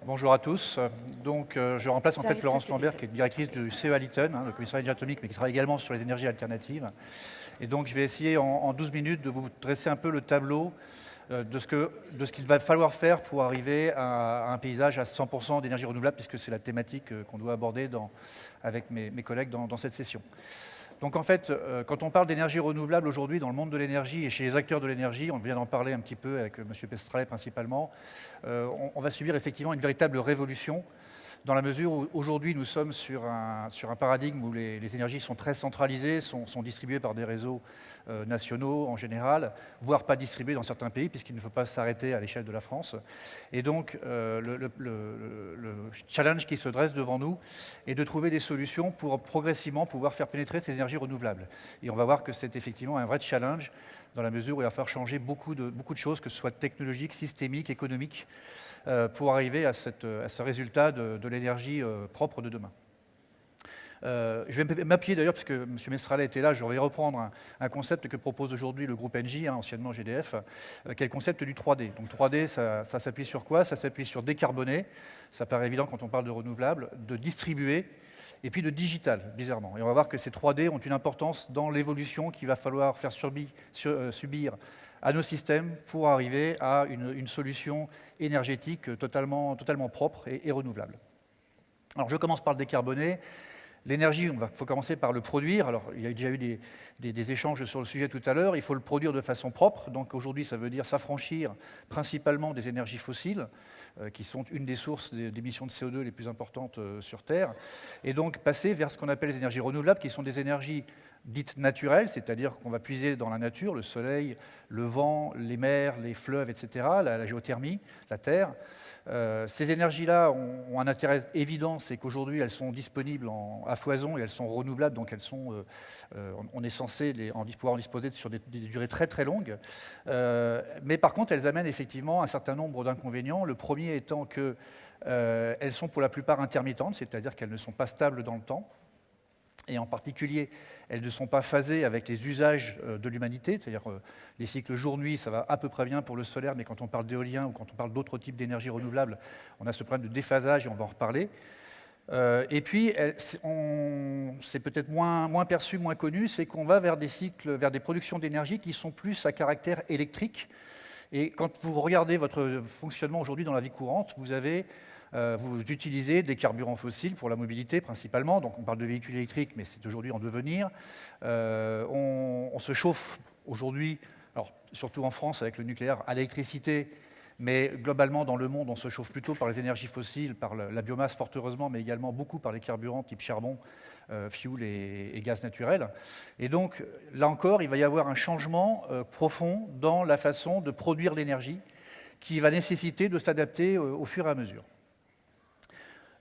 Bonjour à tous. Donc, je remplace en fait J'arrive tout de Florence suite, Lambert, qui est Lisa. directrice du CEA Lytton, le commissariat d'énergie atomique, mais qui travaille également sur les énergies alternatives. Et donc, je vais essayer en 12 minutes de vous dresser un peu le tableau de ce qu'il va falloir faire pour arriver à un paysage à 100% d'énergie renouvelable, puisque c'est la thématique qu'on doit aborder avec mes collègues dans cette session. Donc en fait, quand on parle d'énergie renouvelable aujourd'hui dans le monde de l'énergie et chez les acteurs de l'énergie, on vient d'en parler un petit peu avec M. Pestralet principalement, on va subir effectivement une véritable révolution dans la mesure où aujourd'hui nous sommes sur un paradigme où les énergies sont très centralisées, sont distribuées par des réseaux nationaux en général, voire pas distribuées dans certains pays puisqu'il ne faut pas s'arrêter à l'échelle de la France. Et donc le challenge qui se dresse devant nous est de trouver des solutions pour progressivement pouvoir faire pénétrer ces énergies renouvelables. Et on va voir que c'est effectivement un vrai challenge dans la mesure où il va falloir changer beaucoup de choses, que ce soit technologique, systémique, économique, pour arriver à ce résultat de l'énergie propre de demain. Je vais m'appuyer d'ailleurs, puisque M. Mestralet était là, je vais reprendre un concept que propose aujourd'hui le groupe Engie, anciennement GDF, qui est le concept du 3D. Donc 3D, ça s'appuie sur quoi? Ça s'appuie sur décarboner, ça paraît évident quand on parle de renouvelable, de distribuer, et puis de digital, bizarrement. Et on va voir que ces 3D ont une importance dans l'évolution qu'il va falloir faire subir à nos systèmes pour arriver à une solution énergétique totalement propre et renouvelable. Alors je commence par le décarboner. L'énergie, il faut commencer par le produire. Alors, il y a déjà eu des échanges sur le sujet tout à l'heure. Il faut le produire de façon propre. Donc aujourd'hui, ça veut dire s'affranchir principalement des énergies fossiles, qui sont une des sources d'émissions de CO2 les plus importantes sur Terre. Et donc passer vers ce qu'on appelle les énergies renouvelables, qui sont des énergies dites naturelles, c'est-à-dire qu'on va puiser dans la nature, le soleil, le vent, les mers, les fleuves, etc., la géothermie, la terre. Ces énergies-là ont un intérêt évident, c'est qu'aujourd'hui elles sont disponibles à foison et elles sont renouvelables, donc on est censé pouvoir en disposer sur des durées très très longues. Mais par contre, elles amènent effectivement un certain nombre d'inconvénients. Le premier étant qu'elles sont pour la plupart intermittentes, c'est-à-dire qu'elles ne sont pas stables dans le temps. Et en particulier, elles ne sont pas phasées avec les usages de l'humanité, c'est-à-dire les cycles jour-nuit, ça va à peu près bien pour le solaire, mais quand on parle d'éolien ou quand on parle d'autres types d'énergie renouvelable, on a ce problème de déphasage et on va en reparler. Et puis, c'est peut-être moins perçu, moins connu, c'est qu'on va vers des cycles, vers des productions d'énergie qui sont plus à caractère électrique. Et quand vous regardez votre fonctionnement aujourd'hui dans la vie courante, vous utilisez des carburants fossiles pour la mobilité principalement, donc on parle de véhicules électriques, mais c'est aujourd'hui en devenir. On se chauffe aujourd'hui, alors surtout en France avec le nucléaire, à l'électricité, mais globalement dans le monde, on se chauffe plutôt par les énergies fossiles, par la biomasse fort heureusement, mais également beaucoup par les carburants type charbon, fioul et gaz naturel. Et donc là encore, il va y avoir un changement profond dans la façon de produire l'énergie qui va nécessiter de s'adapter au fur et à mesure.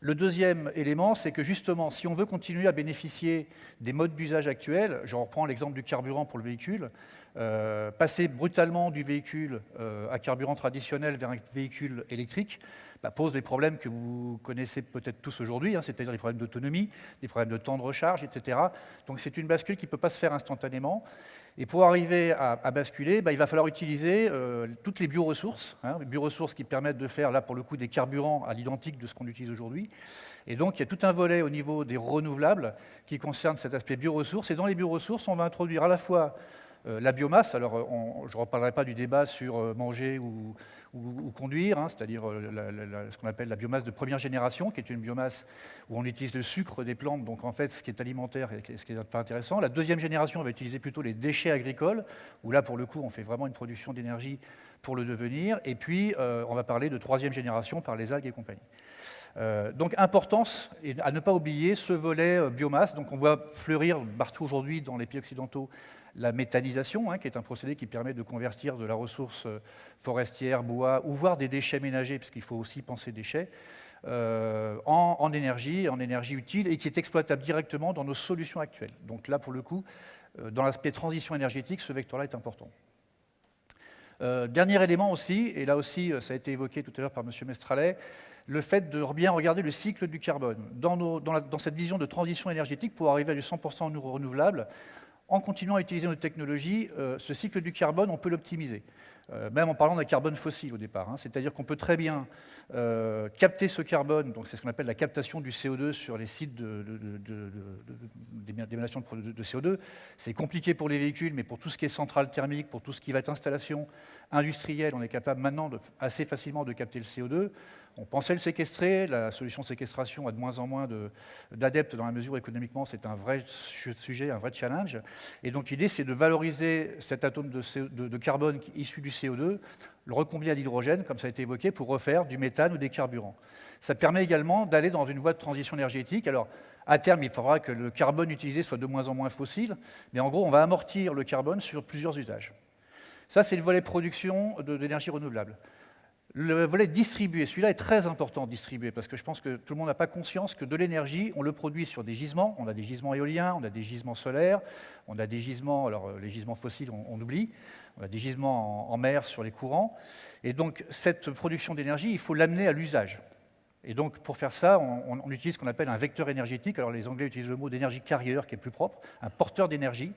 Le deuxième élément, c'est que justement, si on veut continuer à bénéficier des modes d'usage actuels, je reprends l'exemple du carburant pour le véhicule, passer brutalement du véhicule à carburant traditionnel vers un véhicule électrique pose des problèmes que vous connaissez peut-être tous aujourd'hui, c'est-à-dire des problèmes d'autonomie, des problèmes de temps de recharge, etc. Donc c'est une bascule qui ne peut pas se faire instantanément. Et pour arriver à basculer, il va falloir utiliser toutes les bioressources, les bioressources qui permettent de faire, là pour le coup, des carburants à l'identique de ce qu'on utilise aujourd'hui. Et donc il y a tout un volet au niveau des renouvelables qui concerne cet aspect bioressources. Et dans les bioressources, on va introduire à la fois la biomasse, alors je ne reparlerai pas du débat sur manger ou conduire, c'est-à-dire ce qu'on appelle la biomasse de première génération, qui est une biomasse où on utilise le sucre des plantes, donc en fait ce qui est alimentaire et ce qui n'est pas intéressant. La deuxième génération, on va utiliser plutôt les déchets agricoles, où là pour le coup on fait vraiment une production d'énergie pour le devenir, et puis on va parler de troisième génération par les algues et compagnie. Donc importance à ne pas oublier ce volet biomasse. Donc on voit fleurir partout aujourd'hui dans les pays occidentaux la méthanisation, qui est un procédé qui permet de convertir de la ressource forestière, bois, ou voire des déchets ménagers, puisqu'il faut aussi penser déchets, en énergie utile, et qui est exploitable directement dans nos solutions actuelles. Donc là, pour le coup, dans l'aspect transition énergétique, ce vecteur-là est important. Dernier élément aussi, et là aussi ça a été évoqué tout à l'heure par M. Mestralet, le fait de bien regarder le cycle du carbone. Dans cette vision de transition énergétique, pour arriver à du 100% renouvelable, en continuant à utiliser nos technologies, ce cycle du carbone, on peut l'optimiser. même en parlant d'un carbone fossile au départ, hein. C'est-à-dire qu'on peut très bien capter ce carbone, donc c'est ce qu'on appelle la captation du CO2 sur les sites d'émanation de CO2. C'est compliqué pour les véhicules, mais pour tout ce qui est centrale thermique, pour tout ce qui va être installation industrielle, on est capable maintenant assez facilement de capter le CO2. On pensait le séquestrer, la solution de séquestration a de moins en moins d'adeptes dans la mesure où économiquement c'est un vrai sujet, un vrai challenge. Et donc l'idée c'est de valoriser cet atome de carbone issu du CO2, le recombiner à l'hydrogène, comme ça a été évoqué, pour refaire du méthane ou des carburants. Ça permet également d'aller dans une voie de transition énergétique. Alors, à terme, il faudra que le carbone utilisé soit de moins en moins fossile, mais en gros, on va amortir le carbone sur plusieurs usages. Ça, c'est le volet production d'énergie renouvelable. Le volet distribué, celui-là est très important, distribué, parce que je pense que tout le monde n'a pas conscience que de l'énergie, on le produit sur des gisements. On a des gisements éoliens, on a des gisements solaires, on a des gisements, alors les gisements fossiles, on oublie, on a des gisements en mer sur les courants. Et donc, cette production d'énergie, il faut l'amener à l'usage. Et donc, pour faire ça, on utilise ce qu'on appelle un vecteur énergétique. Alors, les Anglais utilisent le mot d'énergie carrier, qui est plus propre, un porteur d'énergie.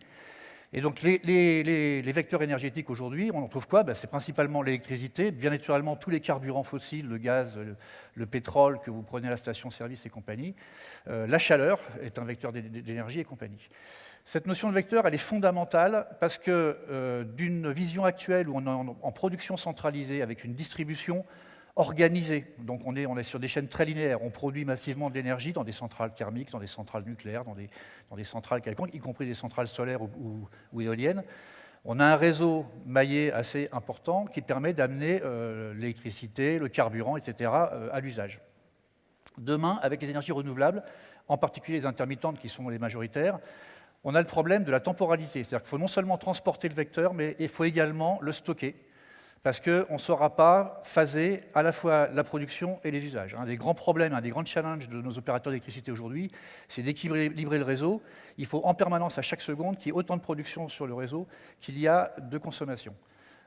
Et donc, les vecteurs énergétiques aujourd'hui, on en trouve quoi? C'est principalement l'électricité, bien naturellement tous les carburants fossiles, le gaz, le pétrole que vous prenez à la station-service et compagnie. La chaleur est un vecteur d'énergie et compagnie. Cette notion de vecteur, elle est fondamentale parce que d'une vision actuelle où on est en production centralisée avec une distribution organisée, donc on est sur des chaînes très linéaires, on produit massivement de l'énergie dans des centrales thermiques, dans des centrales nucléaires, dans des centrales quelconques, y compris des centrales solaires ou éoliennes. On a un réseau maillé assez important qui permet d'amener l'électricité, le carburant, etc. À l'usage. Demain, avec les énergies renouvelables, en particulier les intermittentes qui sont les majoritaires, on a le problème de la temporalité. C'est-à-dire qu'il faut non seulement transporter le vecteur, mais il faut également le stocker, parce qu'on ne saura pas phaser à la fois la production et les usages. Un des grands problèmes, un des grands challenges de nos opérateurs d'électricité aujourd'hui, c'est d'équilibrer le réseau. Il faut en permanence, à chaque seconde, qu'il y ait autant de production sur le réseau qu'il y a de consommation.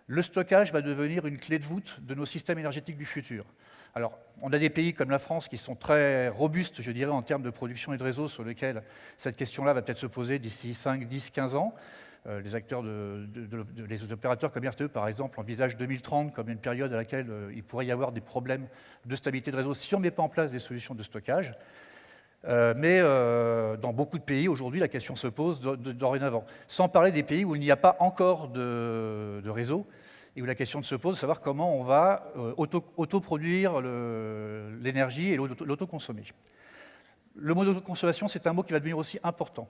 Le stockage va devenir une clé de voûte de nos systèmes énergétiques du futur. Alors, on a des pays comme la France qui sont très robustes, je dirais, en termes de production et de réseau, sur lesquels cette question-là va peut-être se poser d'ici 5, 10, 15 ans. Les opérateurs comme RTE, par exemple, envisagent 2030 comme une période à laquelle il pourrait y avoir des problèmes de stabilité de réseau si on ne met pas en place des solutions de stockage. Mais dans beaucoup de pays, aujourd'hui, la question se pose dorénavant. Sans parler des pays où il n'y a pas encore de réseau et où la question se pose de savoir comment on va autoproduire l'énergie et l'autoconsommer. Le mot d'autoconsommation, c'est un mot qui va devenir aussi important.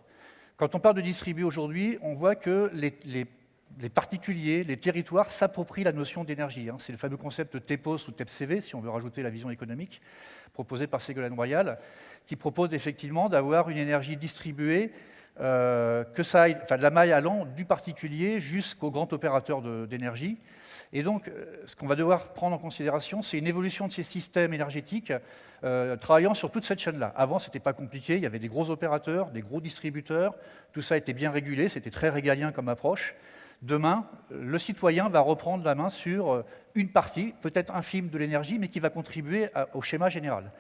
Quand on parle de distribuer aujourd'hui, on voit que les particuliers, les territoires s'approprient la notion d'énergie. C'est le fameux concept TEPOS ou TEPCV, si on veut rajouter la vision économique, proposée par Ségolène Royal, qui propose effectivement d'avoir une énergie distribuée, de la maille allant du particulier jusqu'au grand opérateur d'énergie. Et donc, ce qu'on va devoir prendre en considération, c'est une évolution de ces systèmes énergétiques travaillant sur toute cette chaîne-là. Avant, ce n'était pas compliqué, il y avait des gros opérateurs, des gros distributeurs, tout ça était bien régulé, c'était très régalien comme approche. Demain, le citoyen va reprendre la main sur une partie, peut-être infime de l'énergie, mais qui va contribuer au schéma général.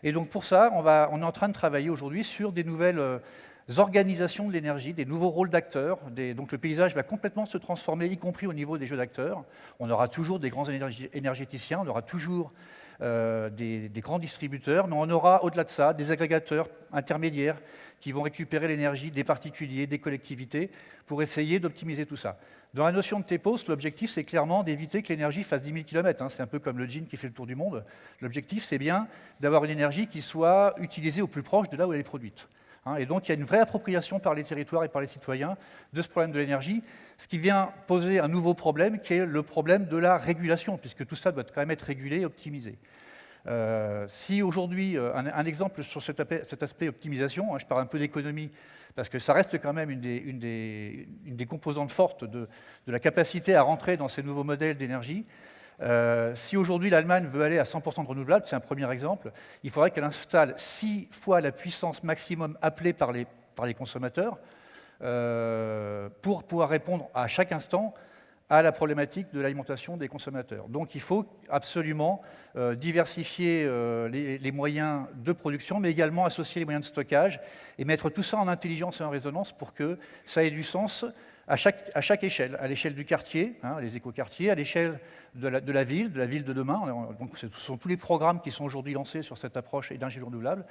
Et donc pour ça, on est en train de travailler aujourd'hui sur des nouvelles organisations de l'énergie, des nouveaux rôles d'acteurs. Donc le paysage va complètement se transformer, y compris au niveau des jeux d'acteurs. On aura toujours des grands énergéticiens, on aura toujours des grands distributeurs, mais on aura au-delà de ça des agrégateurs intermédiaires qui vont récupérer l'énergie des particuliers, des collectivités, pour essayer d'optimiser tout ça. Dans la notion de TEPOS, l'objectif, c'est clairement d'éviter que l'énergie fasse 10 000 km. C'est un peu comme le jean qui fait le tour du monde. L'objectif, c'est bien d'avoir une énergie qui soit utilisée au plus proche de là où elle est produite. Et donc, il y a une vraie appropriation par les territoires et par les citoyens de ce problème de l'énergie, ce qui vient poser un nouveau problème, qui est le problème de la régulation, puisque tout ça doit quand même être régulé et optimisé. Si aujourd'hui, un exemple sur cet aspect optimisation, je parle un peu d'économie, parce que ça reste quand même une des composantes fortes de la capacité à rentrer dans ces nouveaux modèles d'énergie. Si aujourd'hui l'Allemagne veut aller à 100% de renouvelables, c'est un premier exemple, il faudrait qu'elle installe 6 fois la puissance maximum appelée par les consommateurs pour pouvoir répondre à chaque instant à la problématique de l'alimentation des consommateurs. Donc il faut absolument diversifier les moyens de production, mais également associer les moyens de stockage et mettre tout ça en intelligence et en résonance pour que ça ait du sens à chaque échelle, à l'échelle du quartier, les écoquartiers, à l'échelle de la ville de demain. Donc, ce sont tous les programmes qui sont aujourd'hui lancés sur cette approche énergie renouvelable.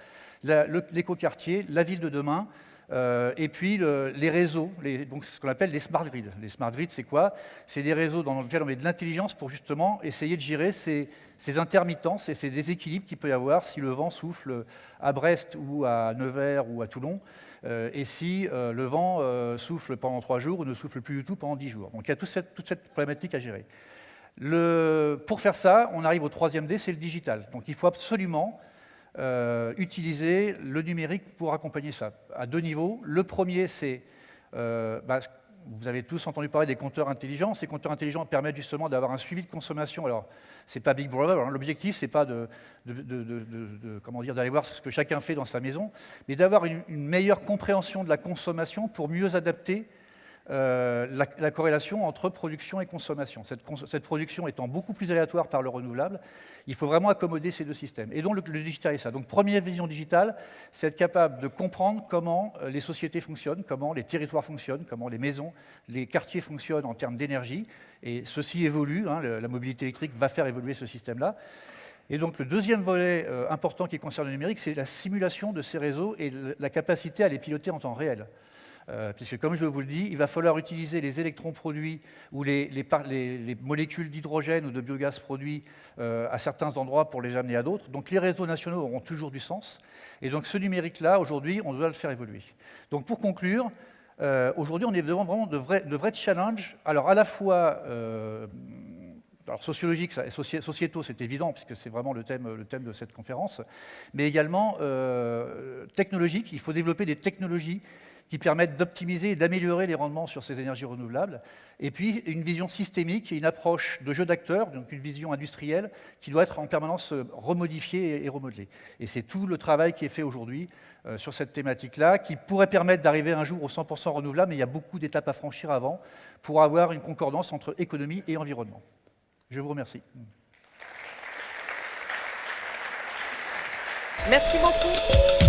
L'écoquartier, la ville de demain, et puis les réseaux, donc ce qu'on appelle les smart grids. Les smart grids, c'est quoi? C'est des réseaux dans lesquels on met de l'intelligence pour justement essayer de gérer ces intermittences et ces déséquilibres qu'il peut y avoir si le vent souffle à Brest ou à Nevers ou à Toulon, et si le vent souffle pendant 3 jours ou ne souffle plus du tout pendant 10 jours. Donc il y a toute cette problématique à gérer. Pour faire ça, on arrive au 3e D, c'est le digital. Donc il faut absolument utiliser le numérique pour accompagner ça, à 2 niveaux. Le premier, c'est, vous avez tous entendu parler des compteurs intelligents. Ces compteurs intelligents permettent justement d'avoir un suivi de consommation. Alors, ce n'est pas Big Brother, l'objectif, ce n'est pas d'aller voir ce que chacun fait dans sa maison, mais d'avoir une meilleure compréhension de la consommation pour mieux adapter la corrélation entre production et consommation. Cette production étant beaucoup plus aléatoire par le renouvelable, il faut vraiment accommoder ces 2 systèmes. Et donc le digital est ça. Donc première vision digitale, c'est être capable de comprendre comment les sociétés fonctionnent, comment les territoires fonctionnent, comment les maisons, les quartiers fonctionnent en termes d'énergie. Et ceci évolue, la mobilité électrique va faire évoluer ce système-là. Et donc le deuxième volet important qui concerne le numérique, c'est la simulation de ces réseaux et la capacité à les piloter en temps réel. Puisque, comme je vous le dis, il va falloir utiliser les électrons produits ou les molécules d'hydrogène ou de biogaz produits à certains endroits pour les amener à d'autres. Donc les réseaux nationaux auront toujours du sens. Et donc ce numérique-là, aujourd'hui, on doit le faire évoluer. Donc pour conclure, aujourd'hui, on est devant vraiment de vrais challenges. Alors à la fois sociologiques et sociétaux, c'est évident, puisque c'est vraiment le thème de cette conférence, mais également technologiques. Il faut développer des technologies qui permettent d'optimiser et d'améliorer les rendements sur ces énergies renouvelables. Et puis, une vision systémique et une approche de jeu d'acteurs, donc une vision industrielle, qui doit être en permanence remodifiée et remodelée. Et c'est tout le travail qui est fait aujourd'hui sur cette thématique-là, qui pourrait permettre d'arriver un jour au 100% renouvelable, mais il y a beaucoup d'étapes à franchir avant pour avoir une concordance entre économie et environnement. Je vous remercie. Merci beaucoup.